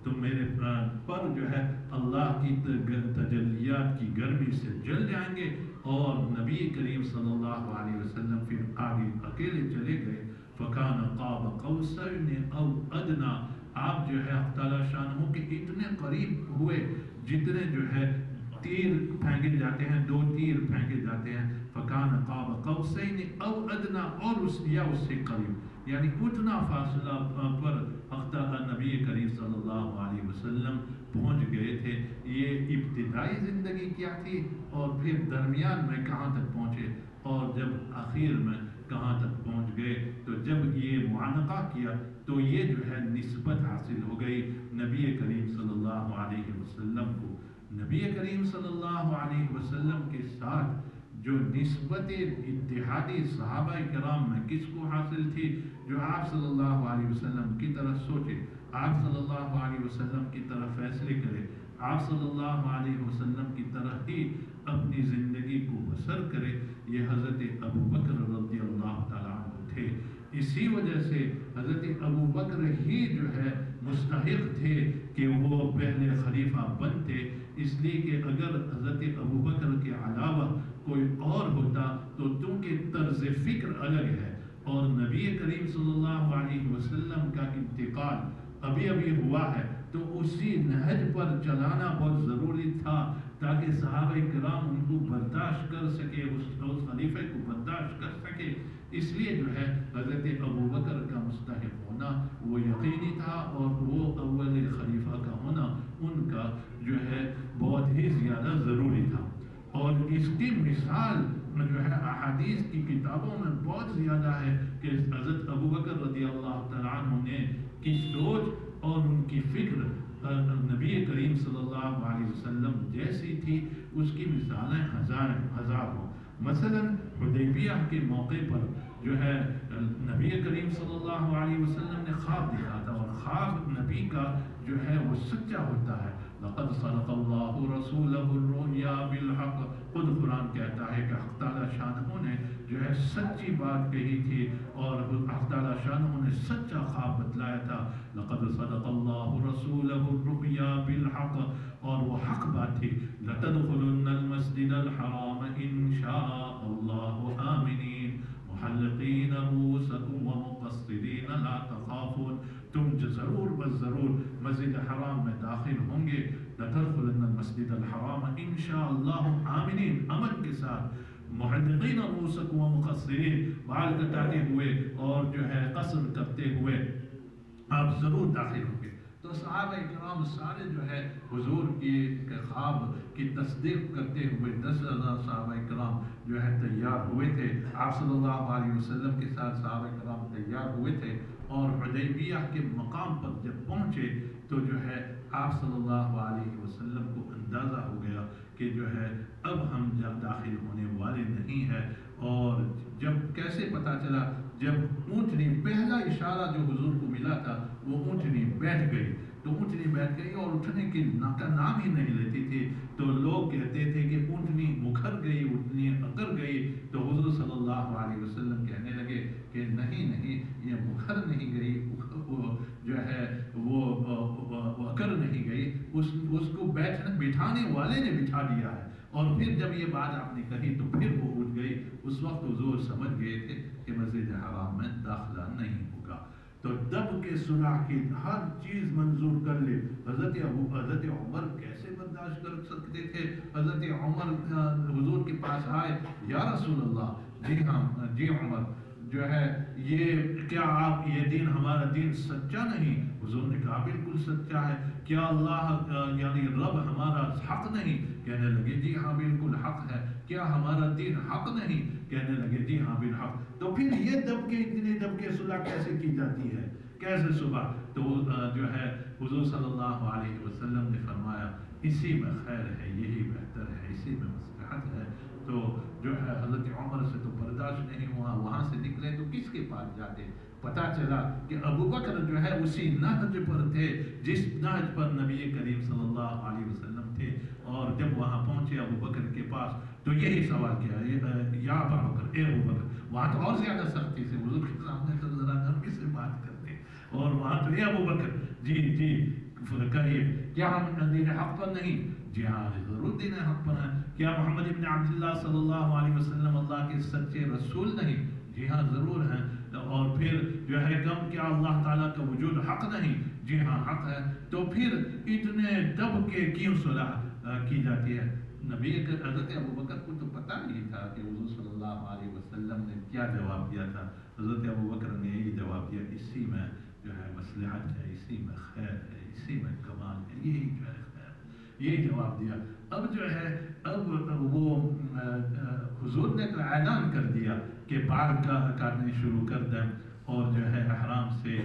تو میرے پر جو ہے اللہ کی تجلیات کی گرمی سے جل جائیں گے۔ اور نبی کریم صلی اللہ علیہ وسلم پھر آگے اکیلے چلے گئے، فَكَانَ قَابَ قَوْسَيْنِ أَوْ أَدْنَىٰ، آپ جو ہے اللہ تعالیٰ شانہ کے اتنے قریب ہوئے جتنے جو ہے تیر پھینکے جاتے ہیں، 2 تیر پھینکے جاتے ہیں، فَكَانَ قَابَ قَوْسَيْنِ أَوْ أَدْنَىٰ، اور اس سے قریب، یعنی اتنا فاصلہ پر نبی کریم صلی اللہ علیہ وسلم پہنچ گئے تھے۔ یہ ابتدائی زندگی کیا تھی اور پھر درمیان میں کہاں تک پہنچے اور جب آخر میں کہاں تک پہنچ گئے، تو جب یہ معانقہ کیا تو یہ جو ہے نسبت حاصل ہو گئی نبی کریم صلی اللہ علیہ وسلم کو۔ نبی کریم صلی اللہ علیہ وسلم کے ساتھ جو نسبت اتحادی صحابہ کرام میں کس کو حاصل تھی؟ جو آپ صلی اللہ علیہ وسلم کی طرح سوچے، آپ صلی اللہ علیہ وسلم کی طرح فیصلے کرے، آپ صلی اللہ علیہ وسلم کی طرح ہی اپنی زندگی کو بسر کرے، یہ حضرت ابو بکر رضی اللہ تعالیٰ عنہ تھے۔ اسی وجہ سے حضرت ابو بکر ہی جو ہے مستحق تھے کہ وہ پہلے خلیفہ بنتے، اس لیے کہ اگر حضرت ابو بکر کے علاوہ کوئی اور ہوتا تو چونکہ طرز فکر الگ ہے اور نبی کریم صلی اللہ علیہ وسلم کا انتقال ابھی ہوا ہے، تو اسی نہج پر چلانا بہت ضروری تھا تاکہ صحابہ کرام ان کو برداشت کر سکے، اس خلیفہ کو برداشت کر سکے۔ اس لیے جو ہے حضرت ابو بکر کا مستحق ہونا وہ یقینی تھا، اور وہ اول خلیفہ کا ہونا ان کا جو ہے بہت ہی زیادہ ضروری تھا۔ اور اس کی مثال جو ہے احادیث کی کتابوں میں بہت زیادہ ہے کہ حضرت ابو بکر رضی اللہ تعالیٰ عنہ نے کی سوچ اور ان کی فکر نبی کریم صلی اللہ علیہ وسلم جیسی تھی اس کی مثالیں ہزار ہوں۔ مثلا حدیبیہ کے موقع پر جو ہے نبی کریم صلی اللہ علیہ وسلم نے خواب دیکھا تھا، اور خواب نبی کا جو ہے وہ سچا ہوتا ہے۔ لقد صدق اللہ رسولہ الرؤیا بالحق، خود قرآن کہتا ہے کہ حق تعالیٰ شانہ نے جو ہے سچی بات کہی تھی، اور حق تعالیٰ شانہ نے سچا خواب بتلایا تھا۔ لقد صدق اللہ رسولہ الرؤیا بالحق، اور وہ حق بات تھی۔ لتدخلن المسجد الحرام ان شاء اللہ آمنین محلقین رؤوسکم ومقصرین لا تخافون، تم ضرور بس ضرور مسجد حرام میں داخل ہوں گے۔ لتدخلن المسجد الحرام ان شاء اللہ آمنین، امن کے ساتھ، محلقین رؤوسکم ومقصرین، بال کٹاتے ہوئے اور جو ہے قصر کرتے ہوئے آپ ضرور داخل ہوں گے۔ تو صحابہ کرام سارے جو ہے حضور کی خواب کی تصدیق کرتے ہوئے 10,000 صحابہ کرام جو ہے تیار ہوئے تھے۔ آپ صلی اللہ علیہ وسلم کے ساتھ صحابہ کرام تیار ہوئے تھے، اور حدیبیہ کے مقام پر جب پہنچے تو جو ہے آپ صلی اللہ علیہ وسلم کو اندازہ ہو گیا کہ جو ہے اب ہم جب داخل ہونے والے نہیں ہیں۔ اور جب کیسے پتہ چلا؟ جب اونٹنی، پہلا اشارہ جو حضور کو ملا تھا وہ اونٹنی بیٹھ گئی، تو اونٹنی بیٹھ گئی اور اٹھنے کی کا نام ہی نہیں لیتی تھی۔ تو لوگ کہتے تھے کہ اونٹنی مکھر گئی، اونٹنی اکڑ گئی۔ تو حضور صلی اللہ علیہ وسلم کہنے لگے کہ نہیں نہیں، یہ مکھر نہیں گئی، جو ہے وہ اکڑ نہیں گئی، اس کو بٹھانے والے نے بٹھا دیا ہے۔ اور پھر جب یہ بات آپ نے کہی تو پھر وہ اٹھ گئی۔ اس وقت حضور سمجھ گئے تھے کہ مسجد حرام میں داخلہ نہیں ہوگا۔ تو دب کے صلح کی ہر چیز منظور کر لے۔ حضرت عمر کیسے برداشت کر سکتے تھے؟ حضرت عمر حضور کے پاس آئے، یا رسول اللہ، جی ہاں جی عمر، جو ہے یہ کیا آپ یہ دین ہمارا دین سچا نہیں؟ حضور نے کہا بالکل سچا ہے۔ کیا اللہ یعنی رب ہمارا حق نہیں؟ کہنے لگے جی ہاں بالکل حق ہے۔ کیا ہمارا دین حق نہیں؟ کہنے لگے جی ہاں بالحق۔ تو پھر یہ دب کے صلح کیسے کی جاتی ہے؟ کیسے صبح؟ تو جو ہے حضور صلی اللہ علیہ وسلم نے فرمایا اسی میں خیر ہے، یہی بہتر ہے، اسی میں مصلحت ہے۔ تو جو ہے حضرت عمر سے تو برداشت نہیں ہوا، وہاں سے نکلے تو کس کے پاس جاتے؟ پتہ چلا کہ ابو بکر جو ہے اسی نہج پر تھے جس نہج پر نبی کریم صلی اللہ علیہ وسلم تھے۔ اور جب وہاں پہنچے ابو بکر کے پاس تو یہی سوال کیا، یا ابا بکر، اے ابو بکر۔ وہاں تو اور زیادہ سختی سے حضور کے سامنے تو ذرا نرمی سے بات کرتے، اور وہاں تو اے ابو بکر، جی کہیے، کیا ہم دین حق پر نہیں؟ جی ہاں ضرور دین حق پر ہیں۔ کیا محمد ابن عبداللہ صلی اللہ علیہ وسلم اللہ کے سچے رسول نہیں؟ جی ہاں ضرور ہیں۔ اور پھر جو ہے کیا اللہ تعالیٰ کا وجود حق نہیں؟ جی ہاں حق ہے۔ تو پھر اتنے دب کے کیوں صلح کی جاتی ہے؟ نبی حضرت ابو بکر کو تو پتہ نہیں تھا کہ حضور صلی اللہ علیہ وسلم نے کیا جواب دیا تھا۔ حضرت ابو بکر نے یہی جواب دیا، اسی میں جو ہے مصلحت ہے، اسی میں خیر ہے، اسی میں کمال ہے، یہی جو ہے خیر، یہی جواب دیا۔ اب جو ہے وہ حضور نے تو اعلان کر دیا کہ بال کاٹنے شروع کر دیں، اور جو ہے احرام سے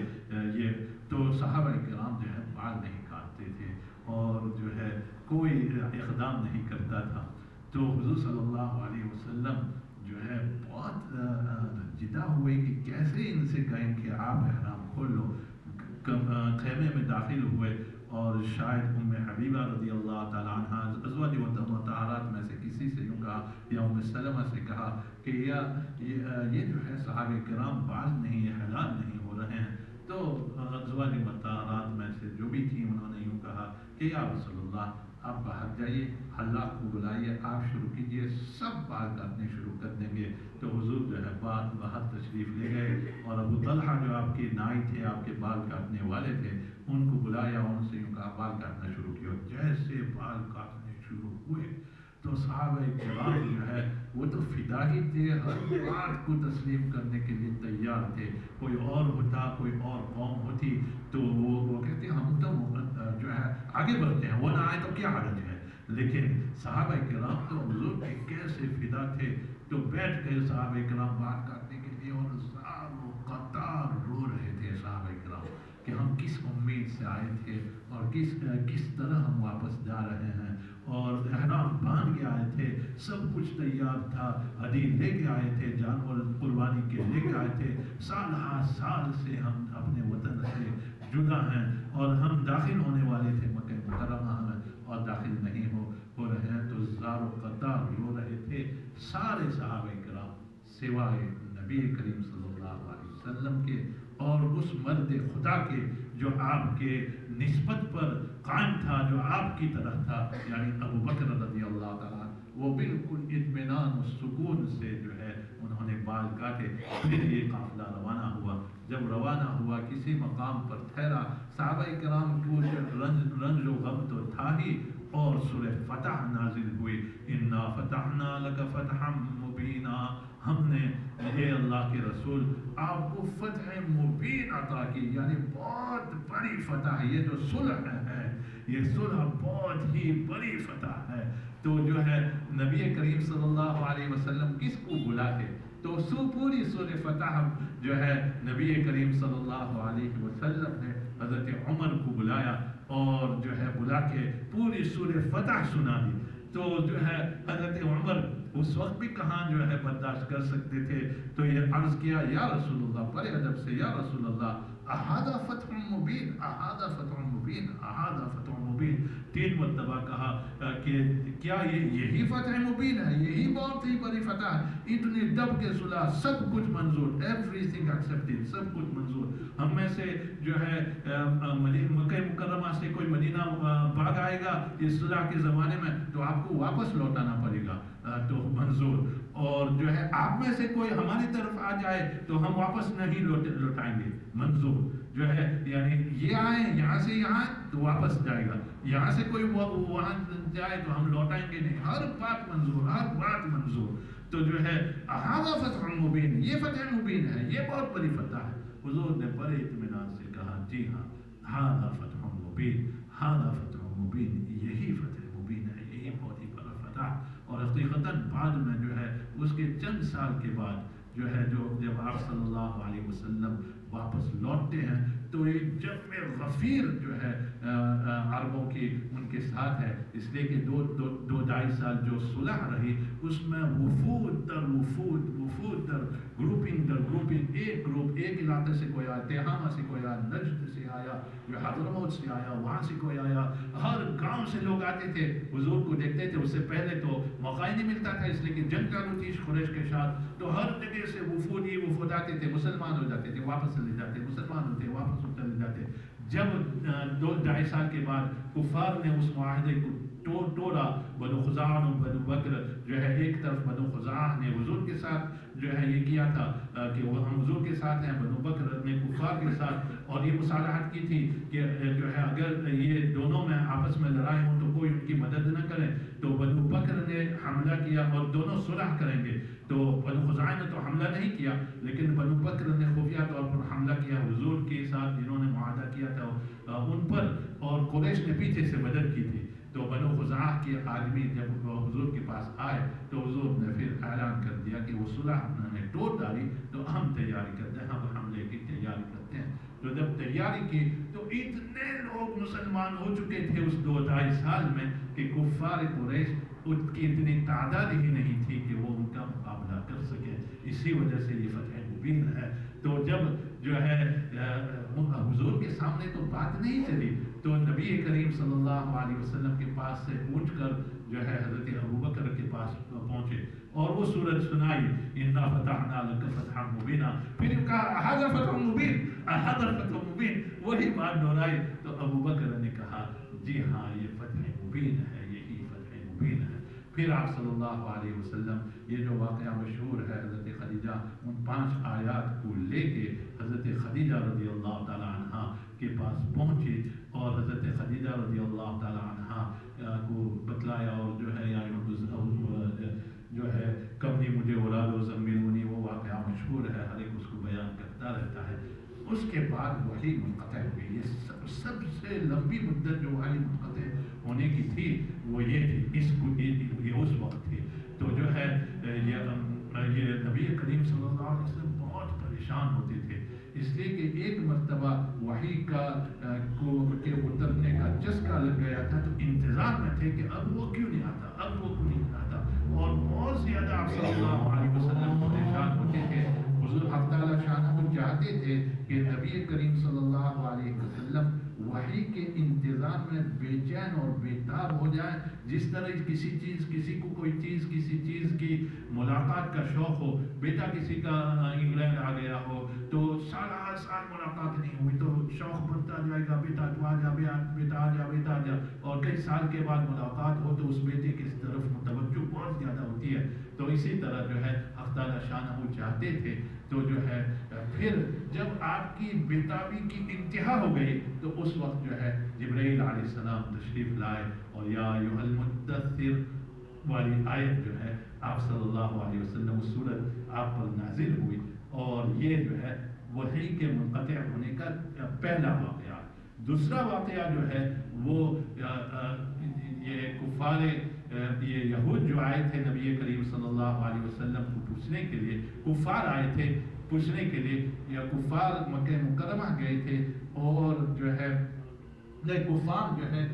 یہ تو صحابہ کرام جو ہے بال نہیں کاٹتے تھے، اور جو ہے کوئی اقدام نہیں کرتا تھا۔ تو حضور صلی اللہ علیہ وسلم جو ہے بہت جدا ہوئے کہ کیسے ان سے کہیں کہ آپ احرام کھول لو۔ خیمے میں داخل ہوئے، اور شاید ام حبیبہ رضی اللہ تعالیٰ عنہ ازواج مطہرات میں سے کسی سے یوں کہا، یا ام سلمہ سے کہا کہ یہ جو ہے صحابہ کرام باز نہیں، یہ حلال نہیں ہو رہے ہیں۔ تو ازواج مطہرات میں سے جو بھی تھی انہوں نے یوں کہا کہ یا رسول اللہ، آپ باہر جائیے، حلاق کو بلائیے، آپ شروع کیجئے، سب بال کاٹنے شروع کر دیں گے۔ تو حضور جو ہے باہر تشریف لے گئے، اور ابو طلحہ جو آپ کے نائی تھے، آپ کے بال کاٹنے والے تھے، ان کو بلایا، ان سے یوں کہا بال کاٹنا شروع کیا۔ جیسے بال کاٹنے شروع ہوئے تو صحابہ کرام جو ہے وہ تو فدا ہی تھے، ہر بات کو تسلیم کرنے کے لیے تیار تھے۔ کوئی اور ہوتا، کوئی اور قوم ہوتی تو وہ کہتے ہم تو جو ہے آگے بڑھتے ہیں، وہ نہ آئے تو کیا حرج ہے، لیکن صحابہ کرام تو حضور کے کیسے فدا تھے، تو بیٹھ گئے صحابہ کرام بات کرنے کے لیے اور زار و قطار رو رہے تھے صحابہ کرام کہ ہم کس امید سے آئے تھے اور کس طرح ہم واپس جا رہے ہیں، اور احرام باندھ کے آئے تھے، سب کچھ تیار تھا، حدیث لے کے آئے تھے، جانور قربانی کے لے کے آئے تھے، سال ہا سال سے ہم اپنے وطن سے جدا ہیں اور ہم داخل ہونے والے تھے مکہ مکرمہ میں اور داخل نہیں ہو رہے ہیں، تو زار و قطار رو رہے تھے سارے صحابہ کرام سوائے نبی کریم صلی اللہ علیہ وسلم کے اور اس مرد خدا کے جو آپ کے نسبت پر قائم تھا، جو آپ کی طرح تھا، یعنی ابو بکر رضی اللہ تعالیٰ، وہ بالکل اطمینان و سکون سے جو ہے انہوں نے بال کاٹے۔ پھر یہ قافلہ روانہ ہوا، جب روانہ ہوا کسی مقام پر ٹھہرا، صحابہ کرام کو رنج و غم تو تھا ہی، اور سورہ فتح نازل ہوئی، اِنَّا فَتَحْنَا لَكَ فَتْحًا مُبِينًا، ہم نے اے اللہ کے رسول آپ کو فتح مبین عطا کی، یعنی بہت بڑی فتح ہے، یہ جو صلح ہے یہ صلح بہت ہی بڑی فتح ہے۔ تو جو ہے نبی کریم صلی اللہ علیہ وسلم کس کو بلاتے، تو پوری سورہ فتح جو ہے نبی کریم صلی اللہ علیہ وسلم نے حضرت عمر کو بلایا اور جو ہے بلا کے پوری سورہ فتح سنا دی۔ تو جو ہے حضرت عمر اس وقت بھی کہاں جو ہے برداشت کر سکتے تھے، تو یہ عرض کیا یا رسول اللہ، بڑے ادب سے، یا رسول اللہ احاذا فتح مبین، احاذا فتح مبین، احاذا فتح مبین، 3 مرتبہ کہا کہ کیا یہی فتح مبین ہے، یہی بہت ہی بڑی فتح ہے، اتنی دب کے صلح، سب کچھ منظور، ایوری تھنگ ایکسیپٹڈ، سب کچھ منظور۔ ہم میں سے جو ہے مکہ مکرمہ سے کوئی مدینہ بھاگ آئے گا اس صلح کے زمانے میں تو آپ کو واپس لوٹانا پڑے گا، تو منظور، اور جو ہے آپ میں سے کوئی ہماری طرف آ جائے تو ہم واپس نہیں لوٹائیں گے، منظور، جو ہے یعنی یہ آئیں یہاں سے یہاں تو واپس جائے گا، یہاں سے کوئی وہاں جائے تو ہم لوٹائیں گے نہیں، ہر بات منظور، ہر بات منظور۔ تو جو ہے احاذا فتح مبین، یہ فتح مبین ہے، یہ بہت بڑی فتح ہے۔ حضور نے بڑے اطمینان سے کہا جی ہاں، ھذا فتح مبین، ھذا فتح مبین، یہی فتح مبین ہے، یہی بہت ہی بڑا فتح۔ اور حقیقتاً بعد میں جو ہے اس کے چند سال کے بعد جو ہے جب آپ صلی اللہ علیہ وسلم واپس لوٹتے ہیں تو ایک جمع غفیر جو ہے عربوں کی ان کے ساتھ ہے، اس لیے کہ دو ڈھائی سال جو صلح رہی اس میں وفود در وفود، وفود در گروپنگ در گروپنگ، ایک گروپ ایک علاقے سے کوئی آیا، تہامہ سے کوئی آیا، نجد سے آیا، جو حضرموت سے آیا، وہاں سے کوئی آیا، ہر گاؤں سے لوگ آتے تھے حضور کو دیکھتے تھے۔ اس سے پہلے تو موقع ہی نہیں ملتا تھا اس لیے کہ جنگ چالو تھی قریش کے ساتھ، تو ہر جگہ سے وفود ہی وفود آتے تھے، مسلمان ہو جاتے تھے واپس چلے جاتے، مسلمان ہوتے واپس چلے جاتے۔ جب 2-2.5 سال کے بعد کفار نے اس معاہدے کو توڑا، بنو خزاعہ و بنو بکر جو ہے ایک طرف بنو خزاعہ نے حضور کے ساتھ جو ہے یہ کیا تھا کہ وہ ہم حضور کے ساتھ ہیں، بنو بکر نے کفار کے ساتھ، اور یہ مصالحت کی تھی کہ جو ہے اگر یہ دونوں میں آپس میں لڑائی ہوں تو کوئی ان کی مدد نہ کرے، تو بنو بکر نے حملہ کیا اور دونوں صلح کریں گے، تو بنو خزاعہ نے تو حملہ نہیں کیا لیکن بنو بکر نے خفیہ طور پر حملہ کیا حضور کے ساتھ جنہوں نے معاہدہ کیا تھا ان پر، اور قریش نے پیچھے سے مدد کی تھی۔ تو بنو خزاعہ کے آدمی جب حضور کے پاس آئے تو حضور نے پھر اعلان کر دیا کہ وہ صلح انہوں نے توڑ ڈالی، تو ہم تیاری کرتے ہیں، ہم حملے کی تیاری کرتے ہیں۔ تو جب تیاری کی تو اتنے لوگ مسلمان ہو چکے تھے اس 2-2.5 سال میں کہ کفار قریش ان کی اتنی تعداد ہی نہیں تھی کہ وہ ان کا مقابلہ کر سکے، اسی وجہ سے یہ فتح مبین ہے۔ تو جب جو ہے حضور کے سامنے تو بات نہیں چلی، تو نبی کریم صلی اللہ علیہ وسلم کے پاس سے اٹھ کر جو ہے حضرت ابوبکر کے پاس پہنچے اور وہ سورت سنائی، اِنَّا فَتَحْنَا لَكَ فَتْحًا مُبِينًا، پھر کہا ھذا فتح مبین، ھذا فتح مبین، وہی بات دہرائی۔ تو ابوبکر نے کہا جی ہاں یہ فتح مبین ہے، یہی فتح مبین ہے۔ پھر آپ صلی اللہ علیہ وسلم یہ جو واقعہ مشہور ہے، حضرت خدیجہ ان 5 آیات کو لے کے حضرت خدیجہ رضی اللہ تعالی عنہ کے پاس پہنچے اور حضرت خدیجہ رضی اللہ تعالی عنہ کو بتلایا، اور جو ہے جو ہے کبھی مجھے اولاد و زمینونی، وہ واقعہ مشہور ہے، ہر ایک اس کو بیان کرتا رہتا ہے۔ اس کے بعد وحی منقطع ہوئی، یہ سب سے لمبی مدت جو وحی منقطع ہونے کی تھی وہ یہ تھی یہ اس وقت تھی. تو جو ہے یہ نبی کریم صلی اللہ علیہ وسلم بہت پریشان ہوتے تھے، اس لیے کہ ایک مرتبہ وحی کا کے اترنے کا چسکا لگ گیا تھا، تو انتظار میں تھے کہ اب وہ کیوں نہیں آتا، اب وہ کیوں نہیں آتا، اور بہت زیادہ آپ صلی اللہ علیہ وسلم پریشان ہوتے تھے. حضور حق تعالیٰ شانہ چاہتے تھے کہ نبی کریم صلی اللہ علیہ وسلم وحی کے انتظار میں بے چین اور بےتاب ہو جائے. جس طرح کسی کو کوئی چیز کسی چیز کی ملاقات کا شوق ہو، بیٹا کسی کا انگلینڈ آ گیا ہو تو سال ملاقات نہیں ہوئی تو شوق بڑھتا جائے گا، بیٹا تو آ جا، بیٹا آ جا، بیٹا آ جا، اور کئی سال کے بعد ملاقات ہو تو اس بیٹے کی طرف متوجہ بہت زیادہ ہوتی ہے. تو اسی طرح جو ہے حق تعالیٰ شانہ چاہتے تھے. تو جو ہے پھر جب آپ کی بےتابی کی انتہا ہو گئی تو اس وقت جو ہے جبرائیل علیہ السلام تشریف لائے اور یا ایھا المدثر والی آیت جو ہے آپ صلی اللہ علیہ وسلم صورت آپ پر نازل ہوئی. اور یہ جو ہے وحی کے منقطع ہونے کا پہلا واقعہ. دوسرا واقعہ جو ہے وہ یہ کفار یہ یہود جو آئے تھے نبی کریم صلی اللہ علیہ وسلم کو پوچھنے کے لیے، کفار آئے تھے پوچھنے کے لیے، یا کفار مکہ مکرمہ گئے تھے، اور جو ہے کفار جو ہے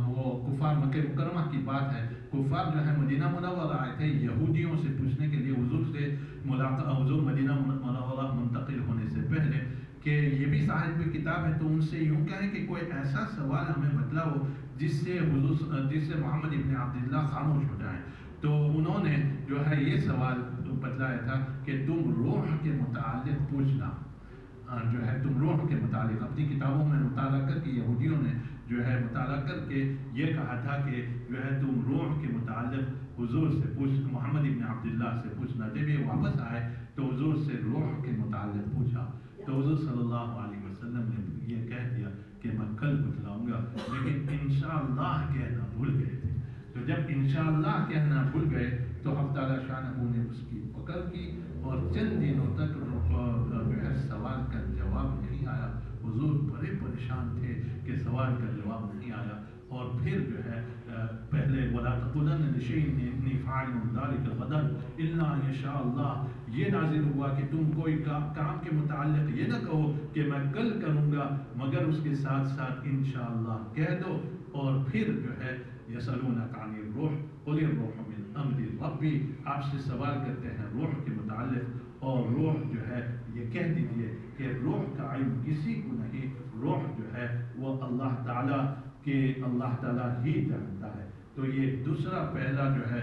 وہ کفار مکہ مکرمہ کی بات ہے، کفار جو ہے مدینہ منورہ آئے تھے یہودیوں سے پوچھنے کے لیے حضور سے ملاقات، حضور مدینہ منورہ منتقل ہونے سے پہلے، کہ یہ بھی صاحب کتاب ہے تو ان سے یوں کہیں کہ کوئی ایسا سوال ہمیں بتلاؤ جس سے محمد ابن عبداللہ خاموش ہو جائیں. تو انہوں نے جو ہے یہ سوال بتلایا تھا کہ تم روح کے متعلق پوچھنا، جو ہے تم روح کے متعلق اپنی کتابوں میں مطالعہ کر کے یہودیوں نے جو ہے مطالعہ کر کے یہ کہا تھا کہ جو ہے تم روح کے متعلق حضور سے محمد ابن عبداللہ سے پوچھنا. جب یہ واپس آئے تو حضور سے روح کے متعلق پوچھا تو حضور صلی اللہ علیہ وسلم نے یہ کہہ دیا کہ میں کل بتلاؤں گا، لیکن انشاءاللہ کہنا بھول گئے تھے. تو جب انشاءاللہ کہنا بھول گئے تو حق تعالیٰ شانہ نے اس کی پکڑ کی اور چند دنوں تک جو ہے سوال کا جواب نہیں آیا. حضور بڑے پریشان تھے کہ سوال کا جواب نہیں آیا. اور پھر جو ہے پہلے وَلَا تَقُولَنَّ لِشَيْءٍ إِنِّي فَاعِلٌ ذَلِكَ غَدًا إِلَّا إِن شَاءَ اللَّهُ، یہ نازل ہوا کہ تم کوئی کام کے متعلق یہ نہ کہو کہ میں کل کروں گا، مگر اس کے ساتھ ساتھ انشاءاللہ کہہ دو. اور پھر جو ہے يَسْأَلُونَكَ عَنِ الرُّوحِ قُلِ الرُّوحُ مِنْ أَمْرِ رَبِّي، آپ سے سوال کرتے ہیں روح کے متعلق، اور روح جو ہے یہ کہہ دیجئے کہ روح کا علم کسی کو نہیں، روح جو ہے وہ اللہ تعالیٰ ہی جانتا ہے. تو یہ دوسرا پہلا جو ہے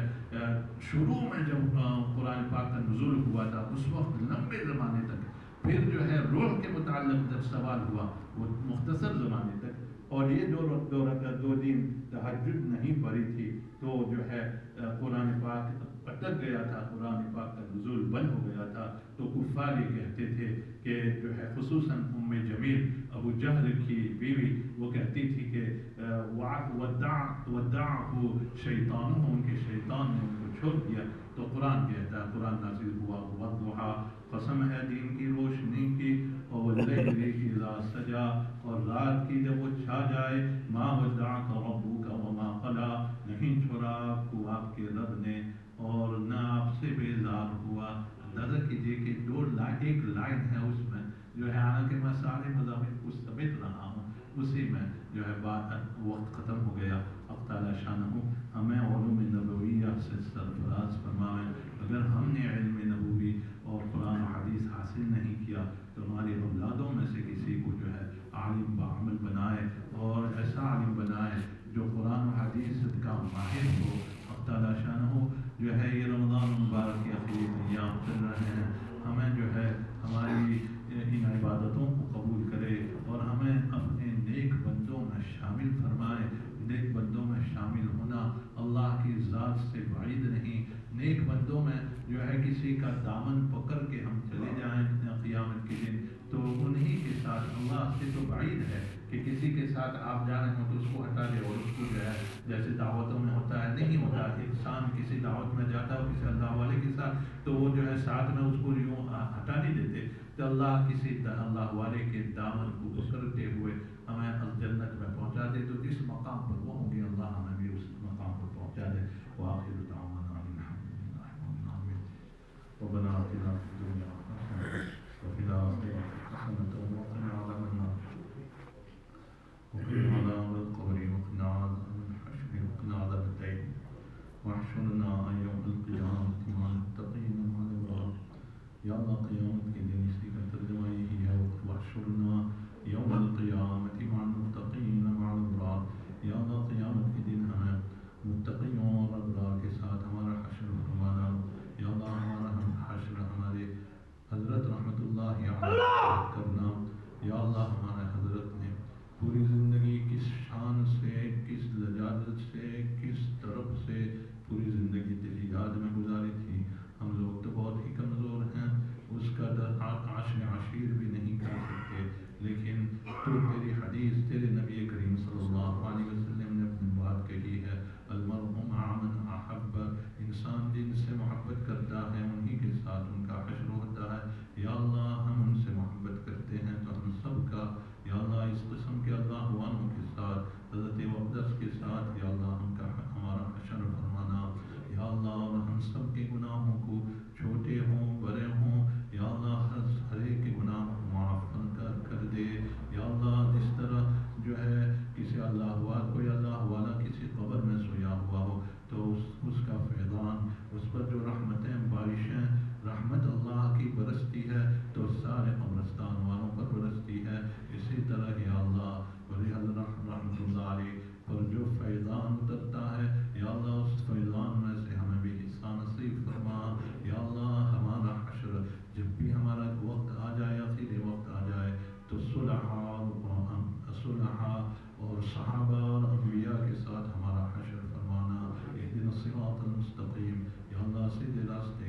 شروع میں جب قرآن پاک کا نزول ہوا تھا اس وقت لمبے زمانے تک، پھر جو ہے روح کے متعلق جب سوال ہوا وہ مختصر زمانے تک. اور یہ دو دن تہجد نہیں پڑی تھی تو جو ہے قرآن پاک اٹک گیا تھا، قرآن پاک کا نزول بند ہو گیا تھا. تو کفار یہ کہتے تھے کہ جو ہے خصوصاً ام جمیل ابو جہل کی بیوی وہ کہتی تھی کہ ودعہ شیطان، ان کے شیطان نے ان کو چھوڑ دیا. تو قرآن کہتا ہے، قرآن نازل ہوا والضحیٰ، قسم ہے دین کی روشنی کی، اور واللیل اذا سجا، اور رات کی جب وہ چھا جائے، ما ودعک ربک وما قلی، نہیں چھوڑا آپ کو آپ کے رب نے اور نہ آپ سے بیزار ہوا. اندازہ کیجئے کہ ایک لائن ہے اس میں جو ہے، حالانکہ میں سارے مضامین کو سمیٹ رہا ہوں، اسی میں جو ہے وقت ختم ہو گیا. حق تعالیٰ شانہ ہمیں علوم نبویہ سے سرفراز فرمائے. اگر ہم نے علم نبوی اور قرآن و حدیث حاصل نہیں کیا تو ہماری اولادوں میں سے کسی کو جو ہے عالم بعمل بنائے، اور ایسا عالم بنائے جو قرآن و حدیث کا ماہر ہو. حق تعالیٰ شانہ جو ہے یہ رمضان مبارک کے آخری ایام چل رہے ہیں، ہمیں جو ہے ہماری ان عبادتوں کو قبول کرے اور ہمیں اپنے نیک بندوں میں شامل فرمائے. نیک بندوں میں شامل ہونا اللہ کی ذات سے بعید نہیں. نیک بندوں میں جو ہے کسی کا دامن پکڑ کے ہم چلے جائیں قیامت کے دن تو انہی کے ساتھ، اللہ سے تو بعید ہے کہ کسی کے ساتھ آپ جا رہے ہوں تو اس کو ہٹا دے، اور اس کو جو ہے جیسے دعوتوں میں ہوتا ہے نہیں ہوتا، انسان کسی دعوت میں جاتا ہے کسی اللہ والے کے ساتھ تو وہ جو ہے ساتھ میں اس کو یوں ہٹا نہیں دیتے. تو اللہ کسی اللہ والے کے دامن کو پکڑتے ہوئے ہمیں جنت میں پہنچا دے. تو جس مقام پر وہ ہوں گے اللہ ہمیں بھی اس مقام پر واحشرنا يوم القيامة مع المتقين مع الأبرار. یا اللہ قیامت کے دن اسی کا ترجمہ یہی ہے واحشرنا یوم القیامة مع المتقین مع الأبرار. یا اللہ قیامت کے دن ہمیں متقیوں اور ابرار کے ساتھ ہمارا حشر فرمانا. یا اللہ ہمارا حشر ہمارے حضرت رحمۃ اللہ علیہ کرنا. یا اللہ ہمارے حضرت نے پوری زندگی کس شان سے، کس لجاجت سے، کس طرف سے پوری زندگی تیری یاد میں گزاری تھی. ہم لوگ تو بہت ہی کمزور ہیں، اس کا عشیر بھی نہیں کر سکتے، لیکن تو تیری حدیث تیرے نبی کریم صلی اللہ علیہ وسلم نے اپنی بات کہی ہے، المرء مع من احب، انسان جن سے محبت کرتا ہے انہی کے ساتھ ان کا حشر ہوتا ہے. یا اللہ ہم ان سے محبت کرتے ہیں تو ہم سب کا یا اللہ اس قسم کے اللہ عنہ کے ساتھ حضرت اقدس کے ساتھ یا اللہ ہم کا ہمارا حشر فرمانا. یا اللہ اور ہم سب کے گناہوں کو چھوٹے ہوں بڑے ہوں یا اللہ ہر ایک کے گناہ کو معاف کر دے. یا اللہ جس طرح جو ہے کسی کوئی اللہ والا کسی قبر میں سویا ہوا ہو تو اس کا فیضان، اس پر جو رحمتیں بارشیں رحمت اللہ کی برستی ہے تو سارے قبرستان والوں پر برستی ہے. اسی طرح یا اللہ ولی حضرت رحمۃ اللہ علیہ پر جو فیضان اترتا ہے یا اللہ اس فیضان میں سے ہمیں بھی حصہ نصیب فرما. یا اللہ ہمارا حشر جب بھی ہمارا وقت آ جائے، آخری وقت آ جائے تو صلحاء اور صحابہ اور انبیاء کے ساتھ ہمارا حشر فرمانا. اہدنا الصراط المستقیم. یا اللہ سیدھے راستے